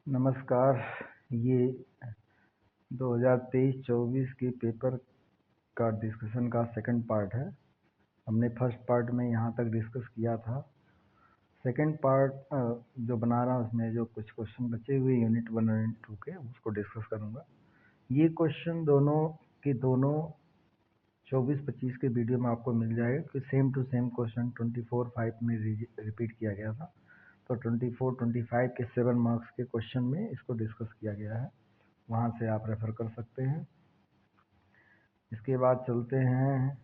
नमस्कार। ये 2023-24 के पेपर का डिस्कशन का सेकंड पार्ट है। हमने फर्स्ट पार्ट में यहाँ तक डिस्कस किया था। सेकंड पार्ट जो बना रहा हूँ उसमें जो कुछ क्वेश्चन बचे हुए यूनिट 1 और यूनिट 2 के उसको डिस्कस करूँगा। ये क्वेश्चन दोनों 24-25 के वीडियो में आपको मिल जाएगा कि सेम टू सेम क्वेश्चन 24-5 में रिपीट किया गया था। तो 24-25 के 7 मार्क्स के क्वेश्चन में इसको डिस्कस किया गया है, वहाँ से आप रेफ़र कर सकते हैं। इसके बाद चलते हैं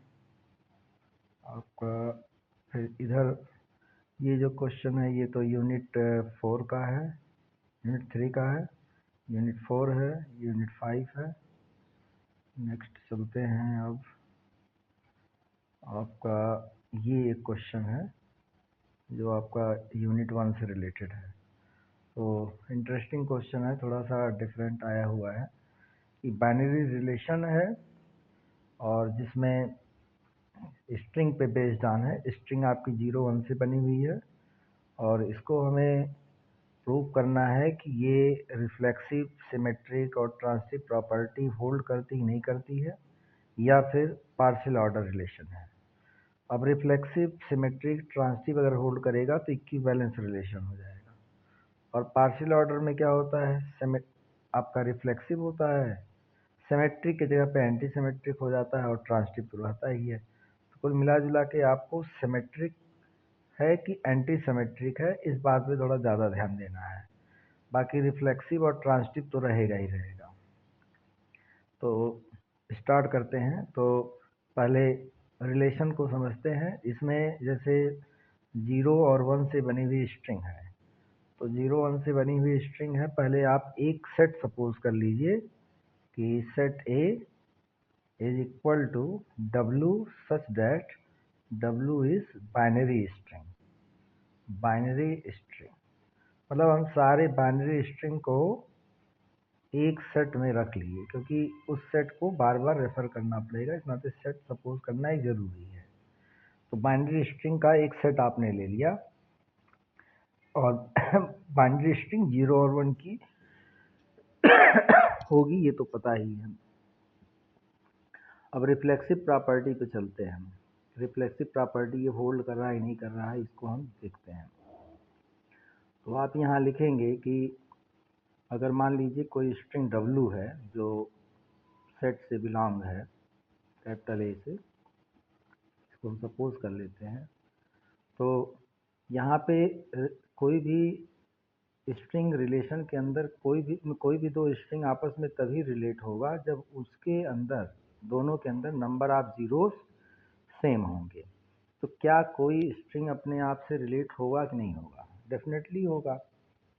आपका फिर इधर ये जो क्वेश्चन है ये तो यूनिट 4 का है, यूनिट 3 का है, यूनिट 4 है, यूनिट 5 है। नेक्स्ट चलते हैं अब आपका ये एक क्वेश्चन है जो आपका यूनिट 1 से रिलेटेड है। तो इंटरेस्टिंग क्वेश्चन है, थोड़ा सा डिफरेंट आया हुआ है कि बाइनरी रिलेशन है और जिसमें स्ट्रिंग पे बेस्ड ऑन है। स्ट्रिंग आपकी 0-1 से बनी हुई है और इसको हमें प्रूव करना है कि ये रिफ्लेक्सिव, सिमेट्रिक और ट्रांसिटिव प्रॉपर्टी होल्ड करती नहीं करती है या फिर पार्शियल ऑर्डर रिलेशन है। अब रिफ्लेक्सिव, सिमेट्रिक, ट्रांसिटिव अगर होल्ड करेगा तो इक्विवेलेंस रिलेशन हो जाएगा। और पार्शियल ऑर्डर में क्या होता है, आपका रिफ्लेक्सिव होता है, सिमेट्रिक की जगह पे एंटी सिमेट्रिक हो जाता है और ट्रांसिटिव तो रहता ही है। तो कुल मिला जुला के आपको सिमेट्रिक है कि एंटी सिमेट्रिक है इस बात पे थोड़ा ज़्यादा ध्यान देना है। बाकी रिफ्लेक्सिव और ट्रांसिटिव तो रहेगा ही रहेगा। तो स्टार्ट करते हैं। तो पहले रिलेशन को समझते हैं। इसमें जैसे 0 और 1 से बनी हुई स्ट्रिंग है, तो 0-1 से बनी हुई स्ट्रिंग है। पहले आप एक सेट सपोज कर लीजिए कि set A is equal to W such that W is binary string। Binary string मतलब हम सारे बाइनरी स्ट्रिंग को एक सेट में रख लिए, क्योंकि उस सेट को बार बार रेफर करना पड़ेगा, इस नाते सेट सपोज करना ही जरूरी है। तो बाइनरी स्ट्रिंग का एक सेट आपने ले लिया और बाइनरी स्ट्रिंग 0 और 1 की होगी, ये तो पता ही है। अब रिफ्लेक्सिव प्रॉपर्टी पे चलते हैं हम। रिफ्लेक्सिव प्रॉपर्टी ये होल्ड कर रहा है नहीं कर रहा है, इसको हम देखते हैं। तो आप यहाँ लिखेंगे कि अगर मान लीजिए कोई स्ट्रिंग W है जो सेट से बिलोंग है, कैपिटल A से, इसको हम सपोज कर लेते हैं। तो यहाँ पे कोई भी स्ट्रिंग रिलेशन के अंदर कोई भी दो स्ट्रिंग आपस में तभी रिलेट होगा जब उसके अंदर, दोनों के अंदर नंबर ऑफ जीरोस सेम होंगे। तो क्या कोई स्ट्रिंग अपने आप से रिलेट होगा कि नहीं होगा? डेफिनेटली होगा,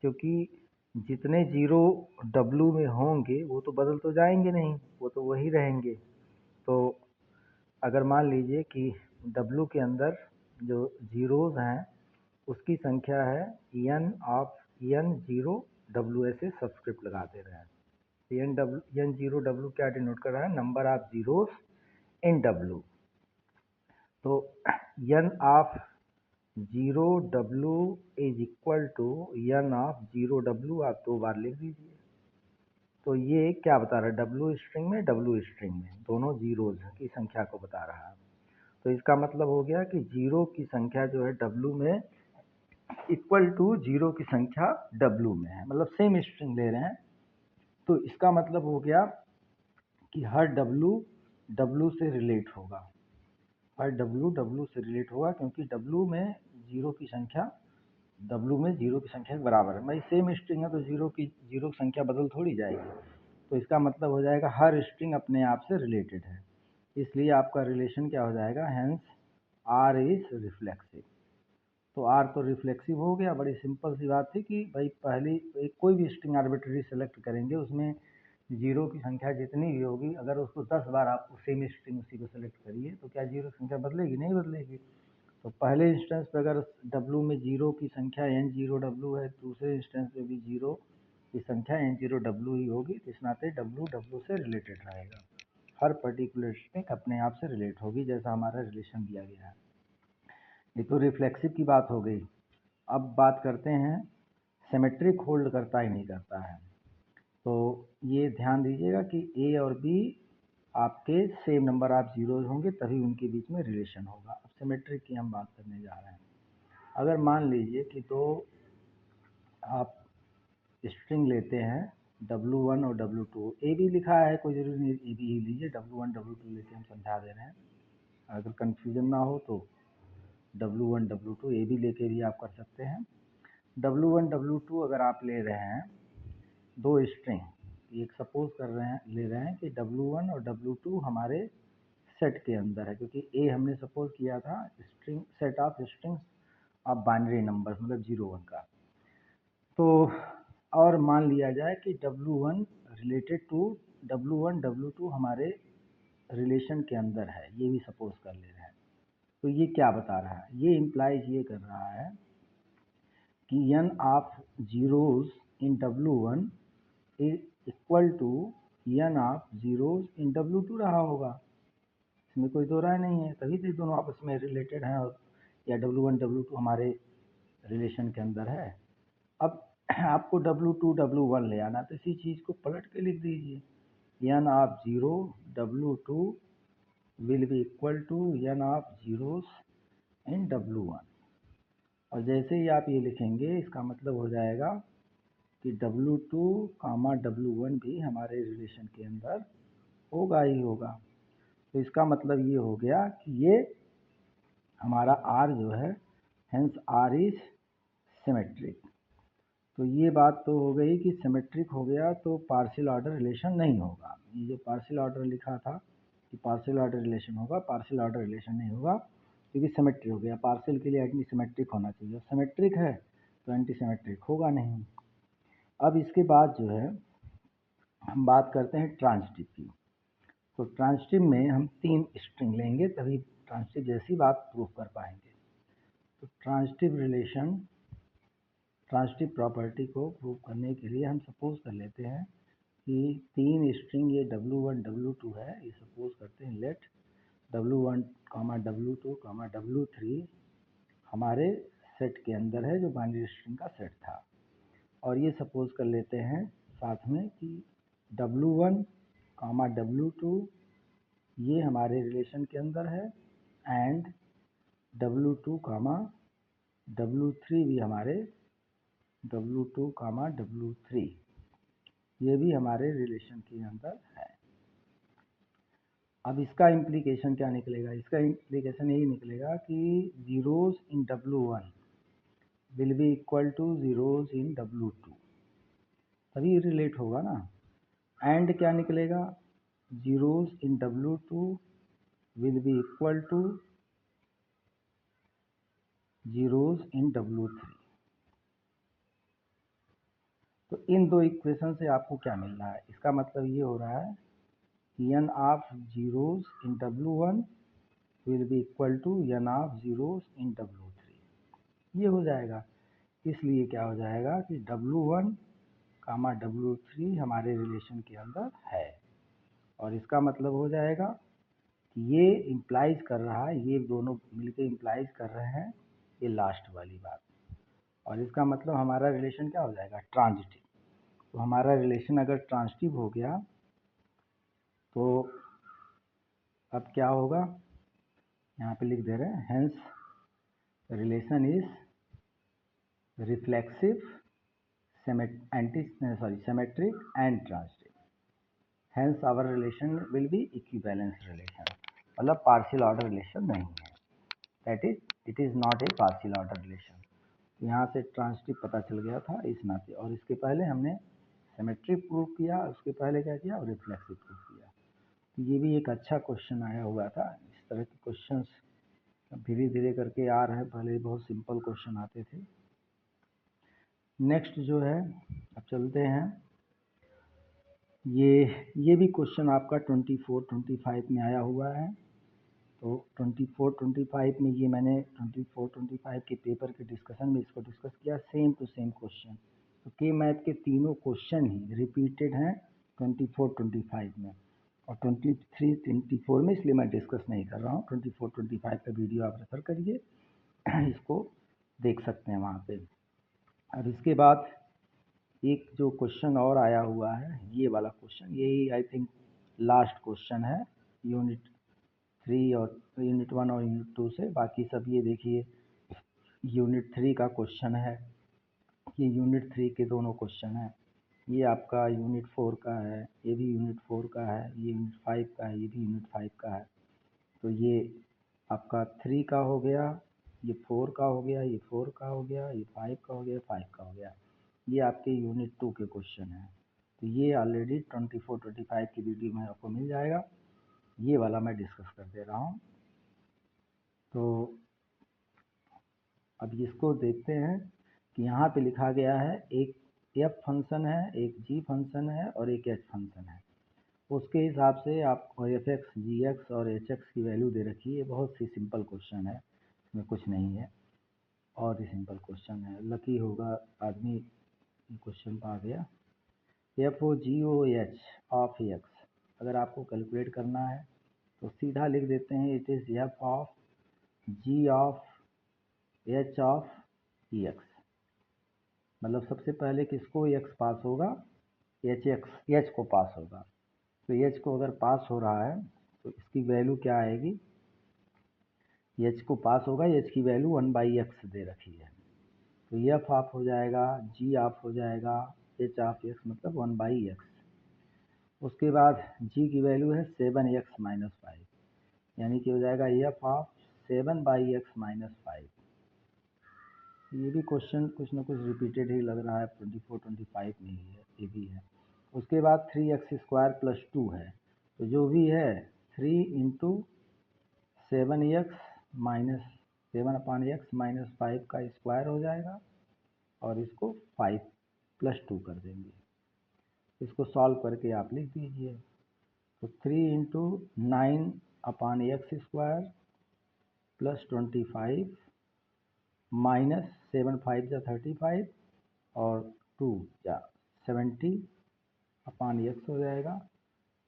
क्योंकि जितने जीरो W में होंगे वो तो बदल तो जाएंगे नहीं, वो तो वही रहेंगे। तो अगर मान लीजिए कि W के अंदर जो जीरोज हैं उसकी संख्या है n 0 W, ऐसे सब्सक्रिप्ट लगा दे रहे हैं। n 0 W क्या डिनोट कर रहा है? Number of zeros in W। तो n of 0 W is equal to n of 0 W, आप 2 बार लिख दीजिए। तो ये क्या बता रहा है? W स्ट्रिंग में, W स्ट्रिंग में दोनों जीरोज की संख्या को बता रहा है। तो इसका मतलब हो गया कि जीरो की संख्या जो है W में इक्वल टू जीरो की संख्या W में है, मतलब सेम स्ट्रिंग ले रहे हैं। तो इसका मतलब हो गया कि हर W से रिलेट होगा, हर W से रिलेट होगा, क्योंकि W में जीरो की संख्या के बराबर है। भाई सेम स्ट्रिंग है तो जीरो की संख्या बदल थोड़ी जाएगी। तो इसका मतलब हो जाएगा हर स्ट्रिंग अपने आप से रिलेटेड है, इसलिए आपका रिलेशन क्या हो जाएगा? Hence R is reflexive. तो R तो रिफ्लेक्सिव हो गया। बड़ी सिंपल सी बात थी कि भाई पहली कोई भी स्ट्रिंग आर्बिट्ररी सेलेक्ट करेंगे, उसमें जीरो की संख्या जितनी भी होगी, अगर उसको 10 बार आप सेम स्ट्रिंग उसी को सेलेक्ट करिए तो क्या जीरो की संख्या बदलेगी? नहीं बदलेगी। तो पहले इंस्टेंस पे अगर W में जीरो की संख्या n 0 W है, दूसरे इंस्टेंस पे भी जीरो की संख्या n 0 W ही होगी। इस नाते W से रिलेटेड रहेगा। हर पर्टिकुलर स्ट्रिंग अपने आप से रिलेट होगी, जैसा हमारा रिलेशन दिया गया है। ये तो रिफ्लेक्सिव की बात हो गई। अब बात करते हैं सिमेट्रिक होल्ड करता ही नहीं करता है। तो ये ध्यान दीजिएगा कि ए और बी आपके सेम नंबर ऑफ जीरोज होंगे तभी उनके बीच में रिलेशन होगा। अब सिमेट्रिक की हम बात करने जा रहे हैं। अगर मान लीजिए कि दो आप स्ट्रिंग लेते हैं W1 और W2, ए भी लिखा है, कोई जरूरी नहीं ए भी ही लीजिए, W1 W2 लेके हम समझा दे रहे हैं। अगर कन्फ्यूजन ना हो तो W1 W2 ए भी लेके भी आप कर सकते हैं। W1 W2 अगर आप ले रहे हैं दो स्ट्रिंग, एक सपोज कर रहे हैं ले रहे हैं कि W1 और W2 हमारे सेट के अंदर है, क्योंकि ए हमने सपोज किया था string set of strings of binary number मतलब 0 1 का। तो और मान लिया जाए कि W1 related to W1 W2 हमारे रिलेशन के अंदर है, ये भी सपोज कर ले रहे हैं। तो ये क्या बता रहा है, ये इम्प्लाइज ये कर रहा है कि n of zeros in W1 is equal to n of zeros in W2 रहा होगा। इसमें कोई दो राय नहीं है, तभी तो दोनों आपस में रिलेटेड हैं और या W1 W2 हमारे रिलेशन के अंदर है। अब आपको W2 W1 ले आना, तो इसी चीज़ को पलट के लिख दीजिए, n of zero W2 will be equal to n of zeros in W1। और जैसे ही आप ये लिखेंगे इसका मतलब हो जाएगा कि W2 W1 भी हमारे रिलेशन के अंदर होगा ही होगा। तो इसका मतलब ये हो गया कि ये हमारा R जो है, हेंस R इज सिमेट्रिक। तो ये बात तो हो गई कि सिमेट्रिक हो गया तो पार्शियल ऑर्डर रिलेशन नहीं होगा। ये जो पार्शियल ऑर्डर लिखा था कि पार्शियल ऑर्डर रिलेशन होगा, पार्शियल ऑर्डर रिलेशन नहीं होगा क्योंकि सिमेट्रिक हो गया। पार्शियल के लिए एंटी सिमेट्रिक होना चाहिए, सिमेट्रिक है तो एंटी सिमेट्रिक होगा नहीं। अब इसके बाद जो है हम बात करते हैं ट्रांजिटिव की। तो ट्रांजिटिव में हम 3 स्ट्रिंग लेंगे तभी ट्रांजिटिव जैसी बात प्रूफ कर पाएंगे। तो ट्रांजिटिव रिलेशन, ट्रांजिटिव प्रॉपर्टी को प्रूव करने के लिए हम सपोज कर लेते हैं कि 3 स्ट्रिंग ये W1 W2 है, ये सपोज करते हैं लेट W1 W2 W3 हमारे सेट के अंदर है जो बाइनरी स्ट्रिंग का सेट था। और ये सपोज कर लेते हैं साथ में कि W1 W2 ये हमारे रिलेशन के अंदर है एंड W2 W3 भी हमारे W2 W3 ये भी हमारे रिलेशन के अंदर है। अब इसका इम्प्लीकेशन क्या निकलेगा, इसका इम्प्लीकेशन यही निकलेगा कि zeros in W1 will be equal two zeros in W2, तभी रिलेट होगा ना। एंड क्या निकलेगा, zeros in W2 will be equal two zeros in W3। तो इन दो इक्वेशन से आपको क्या मिल रहा है, इसका मतलब ये हो रहा है कि n of zeros in W1 will be equal to n of zeros in W3। ये हो जाएगा। इसलिए क्या हो जाएगा कि W1 W3 हमारे रिलेशन के अंदर है। और इसका मतलब हो जाएगा कि ये इम्प्लाइज कर रहा है, ये दोनों मिलकर इम्प्लाइज कर रहे हैं ये लास्ट वाली बात। और इसका मतलब हमारा रिलेशन क्या हो जाएगा, ट्रांजिटिव। तो हमारा रिलेशन अगर ट्रांजिटिव हो गया तो अब क्या होगा, यहाँ पे लिख दे रहे हैं, hence relation is reflexive symmetric and transitive, hence our relation will be equivalence relation, मतलब पार्शियल ऑर्डर रिलेशन नहीं है, that is it is not a partial order relation. यहाँ से ट्रांजिटिव पता चल गया था इस नाते। और इसके पहले हमने सिमेट्रिक प्रूव किया, उसके पहले क्या किया, रिफ्लेक्सिव प्रूव किया। तो ये भी एक अच्छा क्वेश्चन आया हुआ था। इस तरह के क्वेश्चंस धीरे धीरे करके आ रहे हैं, पहले बहुत सिंपल क्वेश्चन आते थे। नेक्स्ट जो है अब चलते हैं, ये भी क्वेश्चन आपका 24-25 में आया हुआ है। तो 24-25 में ये मैंने 24-25 के पेपर के डिस्कशन में इसको डिस्कस किया, सेम टू सेम क्वेश्चन। तो के मैथ के तीनों क्वेश्चन ही रिपीटेड हैं 24-25 में और 23-24 में, इसलिए मैं डिस्कस नहीं कर रहा हूँ। 24-25 का वीडियो आप रेफर करिए, इसको देख सकते हैं वहाँ पे। अब इसके बाद एक जो क्वेश्चन और आया हुआ है, ये वाला क्वेश्चन, यही आई थिंक लास्ट क्वेश्चन है यूनिट 3 और यूनिट 1 और यूनिट 2 से। बाकी सब ये देखिए यूनिट 3 का क्वेश्चन है, ये यूनिट 3 के दोनों क्वेश्चन हैं। ये आपका यूनिट 4 का है, ये भी यूनिट 4 का है, ये यूनिट 5 का है, ये भी यूनिट 5 का है। तो ये आपका 3 का हो गया, ये 4 का हो गया, ये 4 का हो गया, ये 5 का हो गया, 5 का हो गया। ये आपके यूनिट 2 के क्वेश्चन हैं। तो ये ऑलरेडी 24-25 की वीडियो में आपको मिल जाएगा, ये वाला मैं डिस्कस कर दे रहा हूँ। तो अब इसको देखते हैं कि यहाँ पे लिखा गया है एक f फंक्शन है, एक g फंक्शन है और एक h फंक्शन है। उसके हिसाब से आपको fx, gx और hx की वैल्यू दे रखी है। बहुत सी सिंपल क्वेश्चन है, इसमें कुछ नहीं है, और ही सिंपल क्वेश्चन है। लकी होगा आदमी क्वेश्चन पा गया। F O G O H of X अगर आपको कैलकुलेट करना है तो सीधा लिख देते हैं, it is F of G of H of X. मतलब सबसे पहले किसको एक्स पास होगा, एच को पास होगा। तो एच को अगर पास हो रहा है तो इसकी वैल्यू क्या आएगी, एच को पास होगा, एच की वैल्यू 1/x दे रखी है। तो एफ ऑफ हो जाएगा, जी ऑफ हो जाएगा, एच ऑफ एक्स मतलब 1/x। उसके बाद g की वैल्यू है 7x माइनस 5, यानी कि हो जाएगा एफ ऑफ 7/x माइनस 5। ये भी क्वेश्चन कुछ ना कुछ रिपीटेड ही लग रहा है, 24-25 में ही है, ये भी है। उसके बाद 3x² प्लस 2 है, तो जो भी है 3 into 7x minus 7/x minus 5 का स्क्वायर हो जाएगा, और इसको 5 प्लस 2 कर देंगे। इसको सॉल्व करके आप लिख दीजिए। तो 3 इंटू 9/x² प्लस 25 माइनस 7×5 = 35 और 2 या 70/x हो जाएगा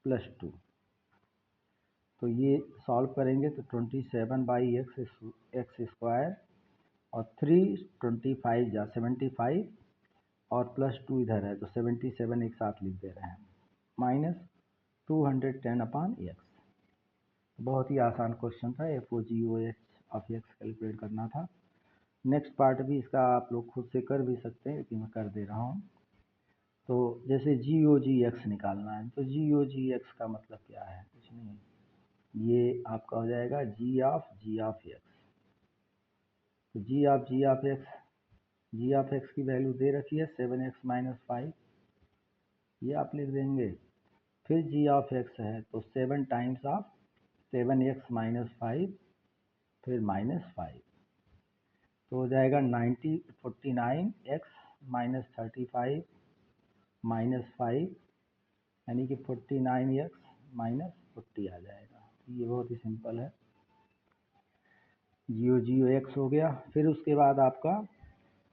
प्लस 2। तो ये सॉल्व करेंगे तो 27/x² और 3 25 या 75 और प्लस 2 इधर है तो 77 एक साथ लिख दे रहे हैं, माइनस 210/x। बहुत ही आसान क्वेश्चन था, FOGOH ऑफ एक्स कैलकुलेट करना था। नेक्स्ट पार्ट भी इसका आप लोग खुद से कर भी सकते हैं, लेकिन मैं कर दे रहा हूँ। तो जैसे GOGX निकालना है, तो GOGX का मतलब क्या है, कुछ नहीं, ये आपका हो जाएगा G ऑफ x। तो G ऑफ x की वैल्यू दे रखी है 7x माइनस 5, ये आप लिख देंगे। फिर G ऑफ x है तो 7 टाइम्स ऑफ 7x माइनस 5 फिर माइनस 5, तो हो जाएगा 49x माइनस 35 माइनस 5, यानी कि 49x माइनस 40 आ जाएगा। ये बहुत ही सिंपल है, GOX हो गया। फिर उसके बाद आपका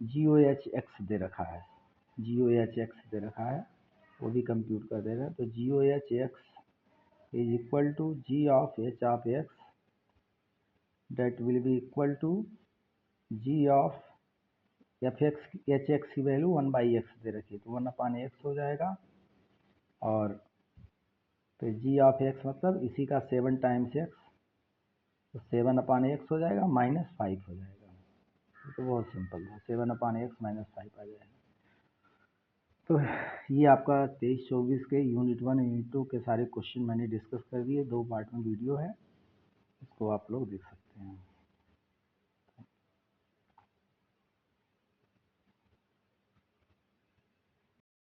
GOHX दे रखा है, GOHX दे रखा है, वो भी कंप्यूट कर देगा। तो GOHX is equal to G of H of x, that will be equal to G of HX की वैल्यू 1/x दे रखी है, तो 1/x हो जाएगा। और फिर G ऑफ x मतलब इसी का 7 टाइम्स x, तो 7/x हो जाएगा, माइनस 5 हो जाएगा। तो बहुत सिंपल है, 7/x माइनस 5 आ जाएगा। तो ये आपका 23-24 के यूनिट 1 यूनिट 2 के सारे क्वेश्चन मैंने डिस्कस कर दिए, 2 पार्ट में वीडियो है, इसको आप लोग देख सकते हैं।